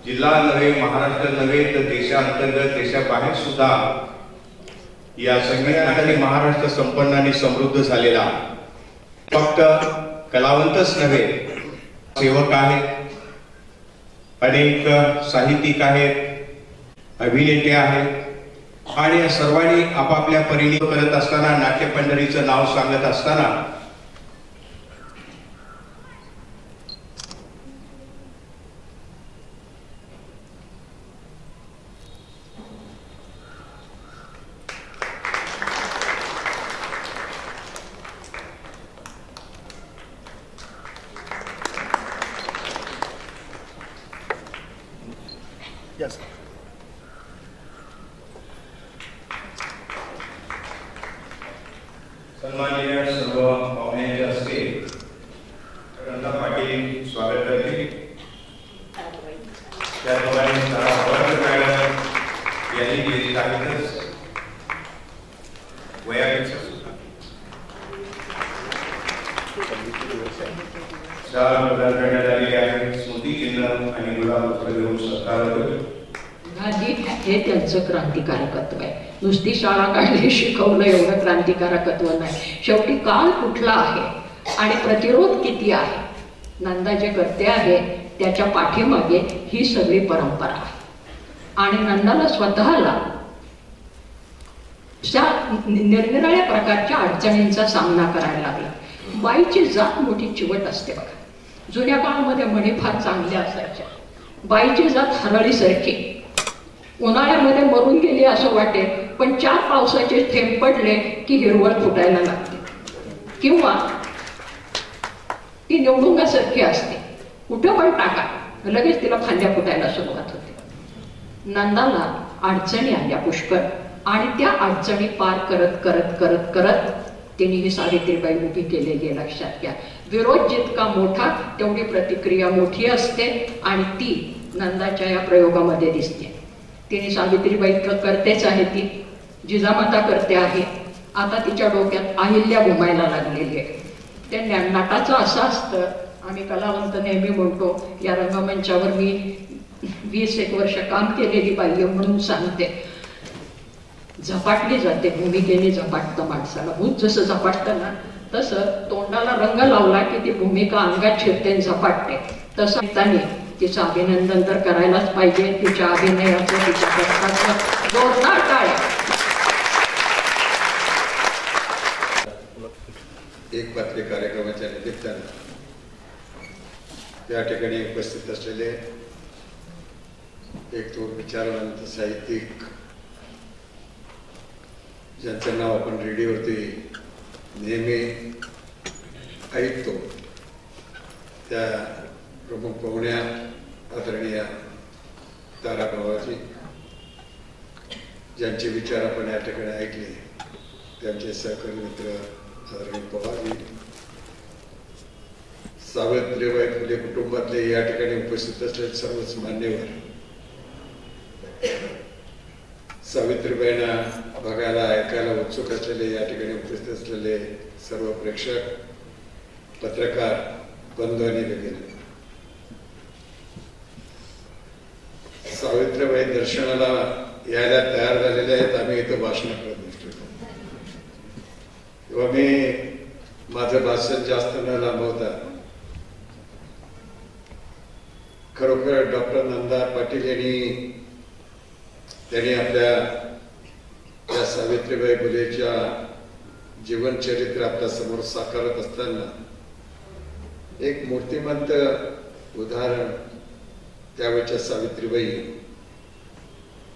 जिल्हा नव्हे, महाराष्ट्र नव्हे तर देशांतर्गत देशाबाहेर सुद्धा या संगीताने महाराष्ट्र संपन्न आणि समृद्ध झालेला फक्त कलावंतच नव्हे, सेवक आहेत, अनेक साहित्यिक आहेत, अभिनेते आहेत आणि या सर्वांनी आपापल्या परीने करत असताना, नाट्य पंढरीचं नाव सांगत असताना सन्माननीय सर्व पाहुण्यांचे असते रंगा पाटील स्वागत करतील. त्याप्रमाणे यांनी गेली आहेतच वयापेक्षा शाळा प्रदान करण्यात आलेली आहे. स्मृती चिन्ह आणि गुलाब पत्र देऊन सत्कार करू. हे त्यांचं क्रांतिकारकत्व आहे. नुसती शाळा काढली, शिकवलं एवढं क्रांतिकारकत्व नाही. शेवटी काळ कुठला आहे आणि प्रतिरोध किती आहे, नंदा जे करते आहे त्याच्या पाठीमागे ही सगळी परंपरा आहे. आणि नंदाला स्वतःला निरनिराळ्या प्रकारच्या अडचणींचा सामना करायला लागला. बाईची जात मोठी चिवट असते बघा. जुन्या काळामध्ये म्हणी फार चांगल्या असायच्या. बाईची जात हरळीसारखी, उन्हाळ्यामध्ये मरून गेली असं वाटेल, पण 4 पावसाचे थेंब पडले की हिरवळ फुटायला लागते, किंवा ती निवडुंगासारखी असते, कुठं पण टाका लगेच तिला फांद्या फुटायला सुरुवात होते. नंदाला अडचणी आल्या पुष्कळ आणि त्या अडचणी पार करत करत करत करत तिने ही सावित्रीबाई उभी केलेली. लक्षात घ्या, विरोध जितका मोठा तेवढी प्रतिक्रिया मोठी असते आणि ती नंदाच्या या प्रयोगामध्ये दिसते. तिने सावित्रीबाई करतेच आहे, ती जिजामाता करते आहे. आता तिच्या डोक्यात अहिल्या घुमायला लागलेली आहे. त्या नाटाचं असं असतं, आम्ही कलावंत नेहमी म्हणतो, या रंगमंचावर मी 20-1 वर्ष काम केलेली बाई म्हणून सांगते, झपाटली जाते भूमिकेने. झपाटतं माणसाला, भूत जसं झपाटतं ना तसं तोंडाला रंग लावला की ती भूमिका अंगात शिरते, झपाटते. तसं त्याने तिचं अभिनंदन तर करायलाच पाहिजे. तिच्या अभिनयाचं, तिच्या कष्टाचं जोरदार टाळ्या. एक पात्री कार्यक्रमाच्या निमित्तानं त्या ठिकाणी उपस्थित असलेले एक थोर विचारवंत साहित्यिक, ज्यांचं नाव आपण रेडिओवरती नेहमी ऐकतो, त्या प्रमुख पाहुण्या आदरणीय तारा बाबाजी, ज्यांचे विचार आपण या ठिकाणी ऐकले, त्यांचे सहकारी मित्र आदरणीय पवारजी, सावित्रीबाई फुले कुटुंबातले या ठिकाणी उपस्थित असलेले सर्वच मान्यवर, सावित्रीबाईंना बघायला ऐकायला उत्सुक असलेले या ठिकाणी उपस्थित असलेले सर्व प्रेक्षक, पत्रकार बंधू आणि वगैरे. सावित्रीबाई दर्शनाला यायला तयार झालेले आहेत. आम्ही इथं भाषण करत नसतो तेव्हा मी माझं भाषण जास्त न लांबवता खरोखर डॉक्टर नंदा पाटील यांनी आपल्या त्या सावित्रीबाई फुलेच्या जीवनचरित्र आपल्या समोर साकारत असताना एक मूर्तिमंत उदाहरण त्यावेळेच्या सावित्रीबाई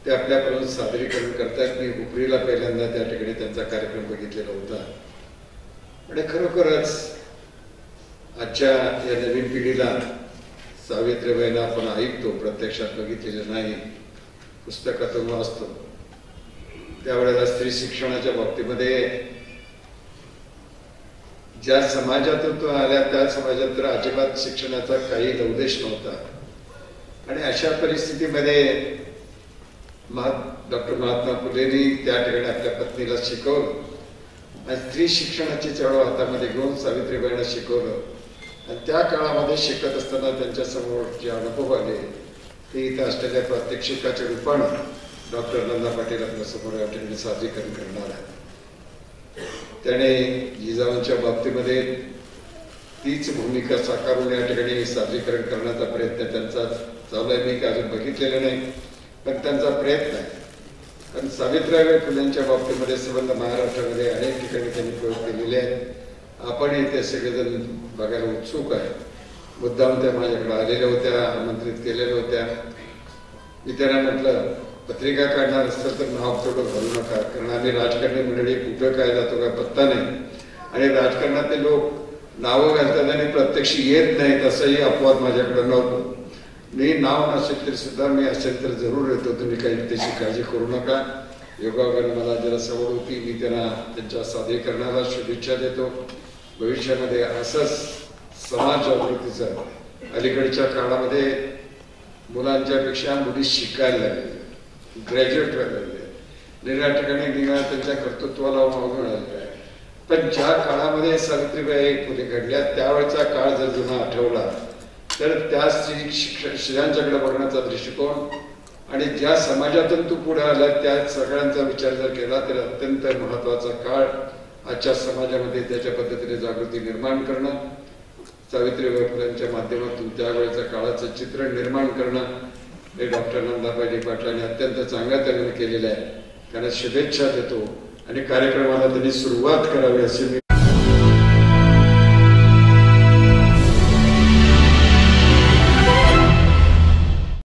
ते आपल्याकडून सादरीकरण करतात. मी हुपरीला पहिल्यांदा त्या ठिकाणी त्यांचा कार्यक्रम बघितलेला होता आणि खरोखरच आजच्या या नवीन पिढीला सावित्रीबाईंना आपण ऐकतो, प्रत्यक्षात बघितलेलं नाही, पुस्तकातून वाचतो. त्यावेळेला स्त्री शिक्षणाच्या बाबतीमध्ये ज्या समाजातून तो आल्या त्या समाजात तर अजिबात शिक्षणाचा काही उद्देश नव्हता. आणि अशा परिस्थितीमध्ये डॉक्टर महात्मा फुलेंनी त्या ठिकाणी आपल्या पत्नीला शिकवलं आणि स्त्री शिक्षणाची चळवळ हातामध्ये घेऊन सावित्रीबाईंना शिकवलं. आणि त्या काळामध्ये शिकत असताना त्यांच्या समोर जे अनुभव आले ती इथं असलेल्या प्रात्यक्षिकाच्या रूपानं डॉक्टर नंदा पाटील आपल्या समोर या ठिकाणी सादरीकरण करणार आहे. त्याने जिजाऊंच्या बाबतीमध्ये तीच भूमिका साकारून या ठिकाणी सादरीकरण करण्याचा प्रयत्न त्यांचा चालू आहे. मी अजून बघितलेलं नाही, पण त्यांचा प्रयत्न आहे. पण सावित्रीबाई फुलेंच्या बाबतीमध्ये संबंध महाराष्ट्रामध्ये अनेक ठिकाणी त्यांनी प्रयोग केलेले आहेत. आपणही ते सगळेजण बघायला उत्सुक आहे. मुद्दाम त्या माझ्याकडे आलेल्या होत्या, आमंत्रित केलेल्या होत्या. मी त्यांना म्हटलं, पत्रिका काढणार असतं तर नाव तेवढं घालू नका, कारण आम्ही राजकारणी मंडळी कुठं काय जातो काय पत्ता नाही, आणि राजकारणातले लोक नावं घालतात आणि प्रत्यक्ष येत नाहीत असंही अपवाद माझ्याकडे नव्हतं. मी नाव नसेल तरी सुद्धा मी असेल तर जरूर येतो, तुम्ही काही त्याची काळजी करू नका. योगायोगाने मला जरा सवड होती, मी त्यांना त्यांच्या सादरीकरणाला शुभेच्छा देतो. भविष्यामध्ये असंच समाज जागृतीचं अलीकडच्या काळामध्ये मुलांच्या पेक्षा मुली शिकायला लागले, ग्रॅज्युएट व्हायला लागले, निऱ्या ठिकाणी निघा त्यांच्या कर्तृत्वाला वाव मिळालेला आहे. पण ज्या काळामध्ये सावित्रीबाई फुले घडल्या त्यावेळेचा काळ जर जुना आठवला तर त्या स्त्रियांच्याकडे बघण्याचा दृष्टिकोन आणि ज्या समाजातून तू पुढे आला त्या सगळ्यांचा विचार जर केला तर अत्यंत महत्वाचा काळ आजच्या समाजामध्ये त्याच्या पद्धतीने जागृती निर्माण करणं, सावित्रीबाई फुलेंच्या माध्यमातून त्यावेळेच्या काळाचं चित्र निर्माण करणं हे डॉक्टर नंदाबाई पाटलांनी अत्यंत चांगल्या तऱ्हेने केलेलं आहे. त्यांना शुभेच्छा देतो आणि कार्यक्रमाला त्यांनी सुरुवात करावी असे मी